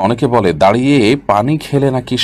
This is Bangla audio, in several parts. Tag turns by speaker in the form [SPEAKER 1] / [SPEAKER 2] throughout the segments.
[SPEAKER 1] অনেকে বলে দাঁড়িয়ে পানি খেলে নাকি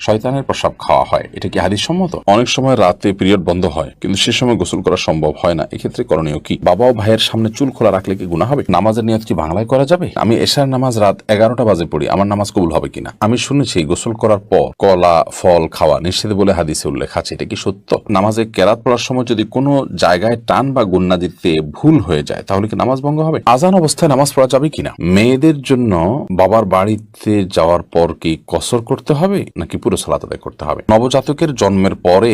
[SPEAKER 1] শয়তানের প্রসাব খাওয়া হয়, এটা কি হাদিস সম্মত? অনেক সময় রাতে পিরিয়ড বন্ধ হয় কিন্তু সে সময় গোসল করা সম্ভব হয় না, এক্ষেত্রে করণীয় কি? বাবা ও ভাইয়ের সামনে চুল খোলা রাখলে কি গুনাহ হবে? নামাজের নিয়ত কি বাংলায় করা যাবে? আমি এশার নামাজ রাত 11টা বাজে পড়ি, আমার নামাজ কবুল হবে কিনা? আমি শুনেছি গোসল করার পর কলা ফল খাওয়া নিষেধ বলে হাদিসে উল্লেখ আছে, এটা কি সত্য? নামাজে কেরাত পড়ার সময় যদি কোনো জায়গায় টান বা গুন্না দিতে ভুল হয়ে যায় তাহলে কি নামাজ ভঙ্গ হবে? আজান অবস্থায় নামাজ পড়া যাবে কিনা? মেয়েদের জন্য বাবার বাড়িতে যাওয়ার পর কি কসর করতে হবে নাকি পুরো সালাত আদায় করতে হবে? নবজাতকের জন্মের পরে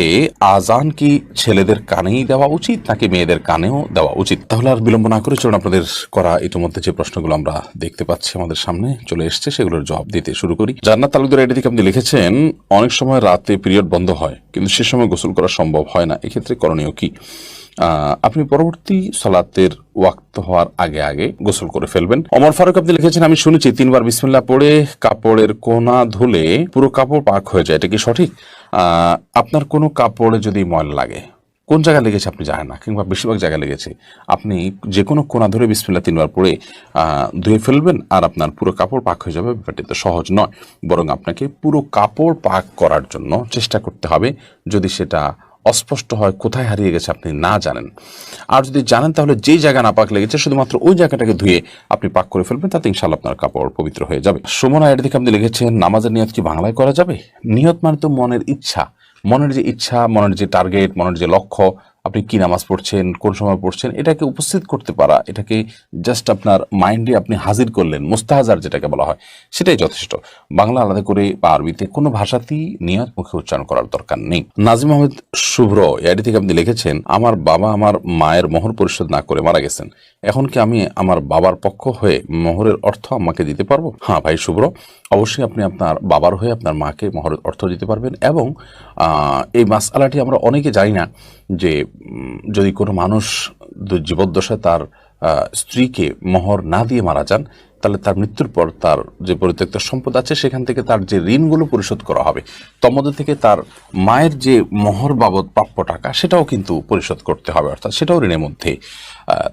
[SPEAKER 1] আজান কি ছেলেদের কানেই দেওয়া উচিত নাকি মেয়েদের কানেও দেওয়া উচিত? তাহলে আর বিলম্ব না করে চলুন আপনাদের করা ইতিমধ্যে যে প্রশ্নগুলো আমরা দেখতে পাচ্ছি আমাদের সামনে চলে এসছে সেগুলোর জবাব দিতে শুরু করি। জান্নাত তালুকদার এটি থেকে আপনি লিখেছেন, অনেক সময় রাতে পিরিয়ড বন্ধ হয় কিন্তু সে সময় গোসল করা সম্ভব হয় না, এক্ষেত্রে করণীয় কি? আপনি পরবর্তী সালাতের ওয়াক্ত হওয়ার আগে আগে গোসল করে ফেলবেন। ওমর ফারুক আপনি লিখেছেন, আমি শুনেছি 3বার বিসমিল্লাহ পড়ে কাপড়ের কোনা ধুলে পুরো কাপড় পাক হয়ে যায়, এটা কি সঠিক? আপনার কোনো কাপড়ে যদি ময়লা লাগে, কোন জায়গায় লেগেছে আপনি জানেন না কিংবা বেশিরভাগ জায়গায় লেগেছে, আপনি যে কোনো কোনা ধরে বিসমিল্লাহ 3বার পড়ে ধুয়ে ফেলবেন আর আপনার পুরো কাপড় পাক হয়ে যাবে। ব্যাপারটি তো সহজ নয়, বরং আপনাকে পুরো কাপড় পাক করার জন্য চেষ্টা করতে হবে। যদি সেটা অস্পষ্ট হয়, কোথায় হারিয়ে গেছে আপনি না জানেন, আর যদি জানেন তাহলে যেই জায়গা না পাক লেগেছে শুধুমাত্র ওই জায়গাটাকে ধুয়ে আপনি পাক করে ফেলবেন, তাতে ইনশাআল্লাহ আপনার কাপড় পবিত্র হয়ে যাবে। সুমনা এর দিকে আপনি লিখেছেন, নামাজের নিয়ত কি বাংলায় করা যাবে? নিয়ত মানে তো মনের ইচ্ছা, মনের যে ইচ্ছা, মনের যে টার্গেট, মনের যে লক্ষ্য, আপনি কি নামাজ পড়ছেন, কোন সময় পড়ছেন, এটাকে উপস্থিত করতে পারা, এটাকে জাস্ট আপনার মাইন্ডে আপনি হাজির করলেন, মুস্তাহাজার যেটাকে বলা হয়, সেটাই যথেষ্ট। বাংলা আলাদা করে বা আরবিতে কোনো ভাষাতেই নিয়ত মুখে উচ্চারণ করার দরকার নেই। নাজিম আহমেদ শুভ্র এডি থেকে আপনি লিখেছেন, আমার বাবা আমার মায়ের মোহর পরিশোধ না করে মারা গেছেন, এখন কি আমি আমার বাবার পক্ষ হয়ে মোহরের অর্থ আমাকে দিতে পারবো? হ্যাঁ ভাই শুভ্র, অবশ্যই আপনি আপনার বাবার হয়ে আপনার মাকে মোহরের অর্থ দিতে পারবেন। এবং এই মাসআলাটি আমরা অনেকে জানি না যে যদি কোনো মানুষ জীবদ্দশায় তার স্ত্রীকে মোহর না দিয়ে মারা যান, তাহলে তার মৃত্যুর পর তার যে পরিত্যক্ত সম্পদ আছে সেখান থেকে তার যে ঋণগুলো পরিশোধ করা হবে, তার মধ্যে থেকে তার মায়ের যে মোহর বাবদ প্রাপ্য টাকা সেটাও কিন্তু পরিশোধ করতে হবে, অর্থাৎ সেটাও ঋণের মধ্যে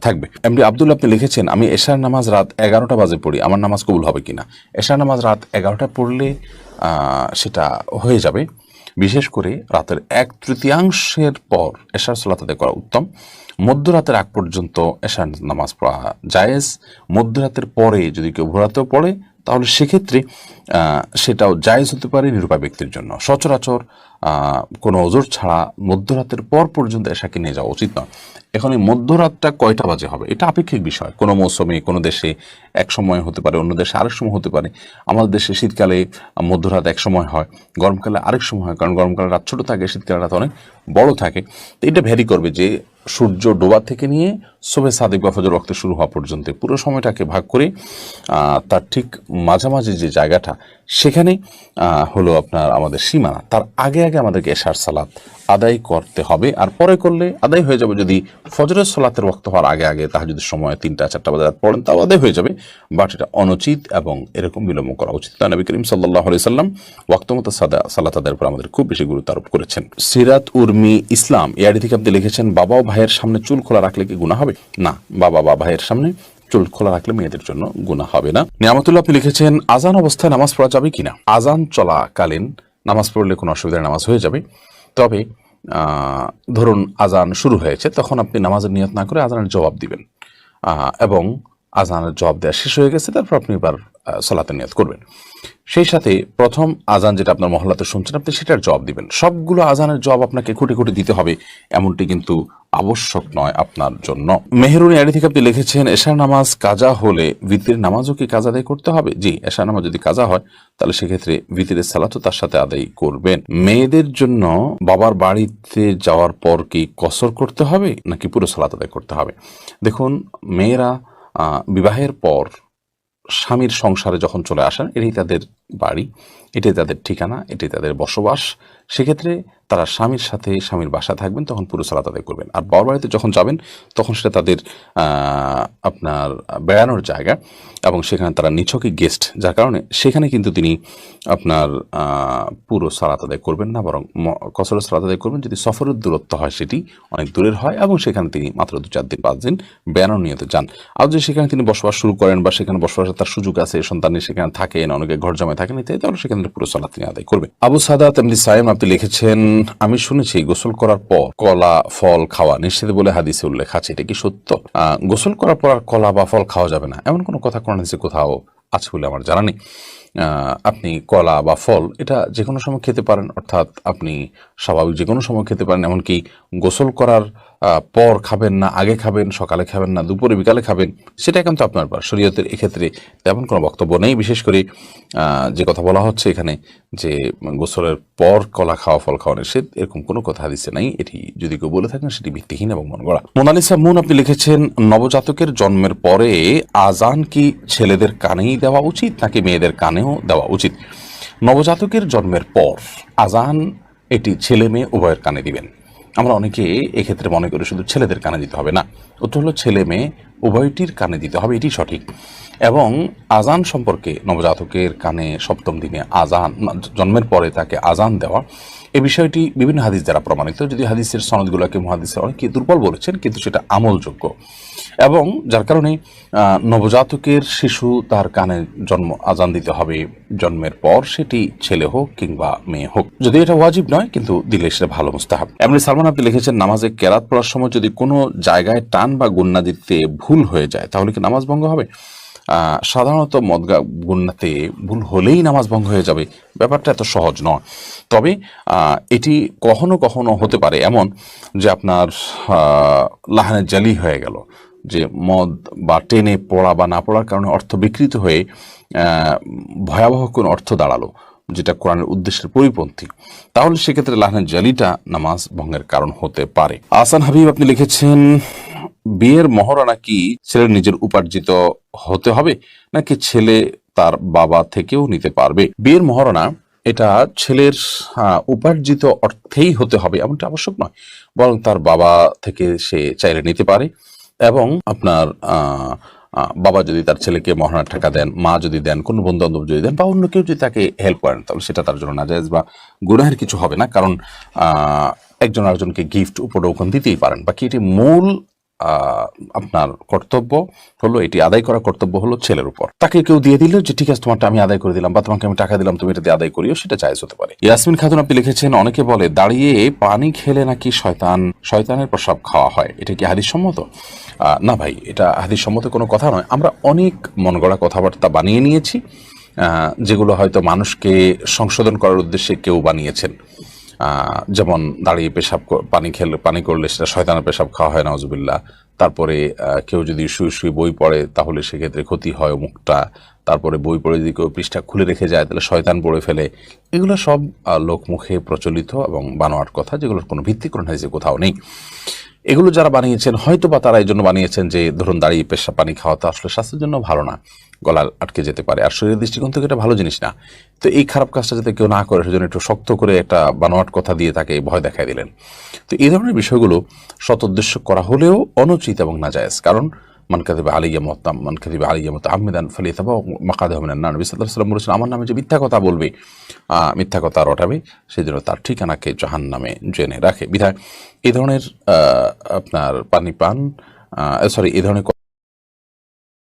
[SPEAKER 1] থাকবে। এমডি আব্দুল আপনি লিখেছেন, আমি এশার নামাজ রাত 11টা বাজে পড়ি, আমার নামাজ কবুল হবে কিনা? এশার নামাজ রাত 11টা পড়লে সেটা হয়ে যাবে। বিশেষ করে রাতের 1/3 পর এশার সালাত আদায় করা উত্তম। মধ্যরাতের আগ পর্যন্ত এশার নামাজ পড়া জায়েজ। মধ্যরাতের পরে যদি কেউ ভোরাতেও পড়ে তাহলে সেক্ষেত্রে সেটাও জায়েজ হতে পারে নিরুপায় ব্যক্তির জন্য। সচরাচর কোনো ওজোর ছাড়া মধ্যরাতের পর পর্যন্ত এশাকে নিয়ে যাওয়া উচিত নয়। এখন এই মধ্যরাতটা কয়টা বাজে হবে এটা আপেক্ষিক বিষয়, কোনো মৌসুমে কোনো দেশে এক সময় হতে পারে, অন্য দেশে আরেক সময় হতে পারে। আমাদের দেশে শীতকালে মধ্যরাত এক সময় হয়, গরমকালে আরেক সময় হয়, কারণ গরমকালে রাত ছোট থাকে, শীতকালে রাত অনেক বড় থাকে। তো এটা ভ্যারি করবে যে সূর্য ডোবা থেকে নিয়ে শোবে সাদিক বা ফজর ওয়াক্ত শুরু হওয়া পর্যন্ত পুরো সময়টাকে ভাগ করে তার ঠিক মাঝামাঝি যে জায়গাটা সেখানে হলো আপনার আমাদের সীমানা, তার আগে আগে আমাদেরকে এশার সালাত আদায় করতে হবে। আর পরে করলে আদায় হয়ে যাবে, যদি ফজরের সালাতের ওয়াক্ত হওয়ার আগে আগে তাহাজ্জুদের সময় 3টা-4টা বাজে পড়েন তাও আদায় হয়ে যাবে, বাট এটা অনুচিত এবং এরকম বিলম্ব করা উচিত না। নবী করিম সাল্লাল্লাহু আলাইহি সাল্লাম ওয়াক্ত মতো সালাত আদায়ের উপর আমাদের খুব বেশি গুরুত্ব আরোপ করেছেন। সিরাত উর্মি ইসলাম এআইডি থেকে আপনি লিখেছেন, বাবা ও ভাইয়ের সামনে চুল খোলা রাখলে কি গুনাহ হবে? না, বাবা বা ভাইয়ের সামনে চুল খোলা রাখলে মেয়েদের জন্য গুনাহ হবে না। নিয়ামতুল্লাহ আপনি লিখেছেন, আজান অবস্থায় নামাজ পড়া যাবে কিনা? আজান চলাকালীন নামাজ পড়লে কোনো অসুবিধার নামাজ হয়ে যাবে, তবে ধরুন আজান শুরু হয়েছে, তখন আপনি নামাজের নিয়ত না করে আজানের জবাব দিবেন, এবং আজানের জবাব দেওয়া শেষ হয়ে গেছে তারপর আপনি এবার সালাতের নিয়ত করবেন। সেই সাথে প্রথম আজান যেটা আপনার মহল্লাতে শুনছেন আপনি সেটার জবাব দিবেন। সবগুলো আজানের জবাব আপনাকে খুঁটে খুঁটে দিতে হবে এমনটি কিন্তু আবশ্যক নয় আপনার জন্য। মেহরুনি আড়ি থেকে আপনি লিখেছেন, এশার নামাজ কাজা হলে ভিতরের নামাজও কি কাজা আদায় করতে হবে? জি, এশার নামাজ যদি কাজা হয় তাহলে সেক্ষেত্রে ভিতরের সালাতও তার সাথে আদায় করবেন। মেয়েদের জন্য বাবার বাড়িতে যাওয়ার পর কি কসর করতে হবে নাকি পুরো সালাত আদায় করতে হবে? দেখুন, মেয়েরা বিবাহের পর স্বামীর সংসারে যখন চলে আসেন এটাই তাদের বাড়ি, এটাই তাদের ঠিকানা, এটাই তাদের বসবাস। সেক্ষেত্রে তারা স্বামীর সাথে স্বামীর বাসা থাকবেন, তখন পুরো সালাত আদায় করবেন। আর বাবার বাড়িতে যখন যাবেন তখন সেটা তাদের আপনার বেড়ানোর জায়গা, এবং সেখানে তারা নিছকই গেস্ট, যার কারণে সেখানে কিন্তু তিনি আপনার পুরো সালাত আদায় করবেন না, বরং কসর সালাত আদায় করবেন যদি সফরের দূরত্ব হয়, সেটি অনেক দূরের হয়, এবং সেখানে তিনি মাত্র 2-4 দিন 5 দিন বেড়ানোর নিয়তে যান। আর যদি সেখানে তিনি বসবাস শুরু করেন বা সেখানে বসবাসের তার সুযোগ আছে, সন্তানের সেখানে থাকেন, অনেকে ঘর জমায় থাকেন ইত্যাদি, তাহলে সেখানে পুরো সালাত তিনি আদায় করবেন। আবু সাদাত এমনি সাইম আপনি লিখেছেন, আমি শুনেছি গোসল করার পর কলা ফল খাওয়া নিষেধ বলে হাদিসে উল্লেখ আছে, এটা কি সত্য? গোসল করার পর আর কলা বা ফল খাওয়া যাবে না এমন কোনো কথা কোরআন হাদিসে কোথাও আছে বলে আমার জানা নেই। আপনি কলা বা ফল এটা যে কোনো সময় খেতে পারেন, অর্থাৎ আপনি স্বাভাবিক যে কোনো সময় খেতে পারেন, এমনকি গোসল করার পর খাবেন না, আগে খাবেন, সকালে খাবেন না, দুপুরে বিকালে খাবেন, সেটা একান্ত আপনার ব্যাপার। শরীয়তের এক্ষেত্রে তেমন কোনো বক্তব্য নেই। বিশেষ করে যে কথা বলা হচ্ছে এখানে যে গোসলের পর কলা খাওয়া ফল খাওয়া নিষেধ, এরকম কোনো কথা হাদিসে নাই। এটি যদি কেউ বলে থাকেন সেটি ভিত্তিহীন এবং মন গড়া। মোনালিসা মুন আপনি লিখেছেন, নবজাতকের জন্মের পরে আজান কি ছেলেদের কানেই দেওয়া উচিত নাকি মেয়েদের কানেও দেওয়া উচিত? নবজাতকের জন্মের পর আজান এটি ছেলে মেয়ে উভয়ের কানে দিবেন। আমরা অনেকে এক্ষেত্রে মনে করি শুধু ছেলেদের কানে দিতে হবে, না, উত্তর হলো ছেলে মেয়ে উভয়টির কানে দিতে হবে, এটি সঠিক। এবং আজান সম্পর্কে নবজাতকের কানে সপ্তম দিনে আজান, জন্মের পরে তাকে আজান দেওয়া, এই বিষয়টি বিভিন্ন হাদিস দ্বারা প্রমাণিত। যদি হাদিসের সনদগুলোকে মুহাদ্দিসরা অনেকে দুর্বল বলেছেন, কিন্তু সেটা আমলযোগ্য, এবং যার কারণে নবজাতকের শিশু তার কানে আজান দিতে হবে জন্মের পর, সেটি ছেলে হোক কিংবা মেয়ে হোক। যদি এটা ওয়াজিব নয়, কিন্তু দিলে সেটা ভালো মুস্তাহাব। এমনি সালমান আপনি লিখেছেন, নামাজে কেরাত পড়ার সময় যদি কোনো জায়গায় টান বা গুন্না দিতে ভুল হয়ে যায় তাহলে কি নামাজ ভঙ্গ হবে? সাধারণত মদগা গুন্নাতে ভুল হলেই নামাজ ভঙ্গ হয়ে যাবে, ব্যাপারটা এত সহজ নয়। তবে এটি কখনো কখনো হতে পারে এমন যে আপনার লাহানে জালি হয়ে গেল, যে মদ বা টেনে পড়া বা না পড়ার কারণে অর্থ বিকৃত হয়ে ভয়াবহ কোনো অর্থ দাঁড়ালো, যেটা কোরআনের উদ্দেশ্যের পরিপন্থী, তাহলে সেক্ষেত্রে লাহানের জালিটা নামাজ ভঙ্গের কারণ হতে পারে। আহসান হাবিব আপনি লিখেছেন, বিয়ের মহরানা কি ছেলের নিজের উপার্জিত হতে হবে নাকি ছেলে তার বাবা থেকেও নিতে পারবে? বিয়ের মহরানা এটা ছেলের উপার্জিত অর্থেই হতে হবে এমনটা আবশ্যক নয়, বরং তার বাবা থেকে সে চাইলে নিতে পারে। এবং আপনার বাবা যদি তার ছেলেকে মহারণার টাকা দেন, মা যদি দেন, কোনো বন্ধু বান্ধব যদি দেন, বা অন্য কেউ যদি তাকে হেল্প করেন, তাহলে সেটা তার জন্য নাজায়েজ বা গুনাহের কিছু হবে না। কারণ একজন আরেকজনকে গিফট উপঢৌকন দিতেই পারেন। বাকি এটি মূল আপনার কর্তব্য হলো, এটি আদায় করার কর্তব্য হলো ছেলের উপর। তাকে কেউ দিয়ে দিল যে ঠিক আছে তোমারটা আমি আদায় করে দিলাম, বা তোমাকে আমি টাকা দিলাম তুমি এটা দিয়ে আদায় করিও, সেটা জায়েজ হতে পারে। ইয়াসমিন খাতুন আপনি লিখেছেন, অনেকে বলে দাঁড়িয়ে পানি খেলে নাকি শয়তানের প্রসাব খাওয়া হয়, এটা কি হাদিস সম্মত? না ভাই, এটা হাদিস সম্মত কোনো কথা নয়। আমরা অনেক মন গড়া কথাবার্তা বানিয়ে নিয়েছি, যেগুলো হয়তো মানুষকে সংশোধন করার উদ্দেশ্যে কেউ বানিয়েছেন। যেমন দাঁড়িয়ে পানি করলে সেটা শয়তানের পেশাব খাওয়া হয়, নাউজুবিল্লাহ। তারপরে কেউ যদি শুয়ে শুয়ে বই পড়ে তাহলে সেক্ষেত্রে ক্ষতি হয় মুখটা। তারপরে বই পড়ে যদি কেউ পৃষ্ঠা খুলে রেখে যায় তাহলে শয়তান পড়ে ফেলে। এগুলো সব লোকমুখে প্রচলিত এবং বানোয়াট কথা, যেগুলোর কোনো ভিত্তি কোরআন হাদিসে কোথাও নেই। এগুলো যারা বানিয়েছেন হয়তো বা তারা এই জন্য বানিয়েছেন যে ধরুন দাঁড়িয়ে পেশাব পানি খাওয়া তো আসলে স্বাস্থ্যের জন্য ভালো না, গলা আটকে যেতে পারে, আর শরীরের দৃষ্টিকোণ থেকে এটা ভালো জিনিস না। তো এই খারাপ কাজটা যাতে কেউ না করে সেজন্য একটু শক্ত করে একটা বানোয়াট কথা দিয়ে তাকে ভয় দেখায় দিলেন। তো এই ধরনের বিষয়গুলো সৎ উদ্দেশ্য করা হলেও অনুচিত এবং নাজায়েজ। কারণ মান কাযিবা আলাইয়া মুতাআম্মিদান ফালিয়াতাবাওয়া মাকআদাহু মিনান নার। নবী সাল্লাল্লাহু আলাইহি ওয়াসাল্লাম বলেছেন, আমার নামে যে মিথ্যা কথা বলবে, মিথ্যা কথা রটাবে, সেজন্য তার ঠিকানাকে জাহান্নামে জেনে রাখে। বিধায় এই ধরনের আপনার এই ধরনের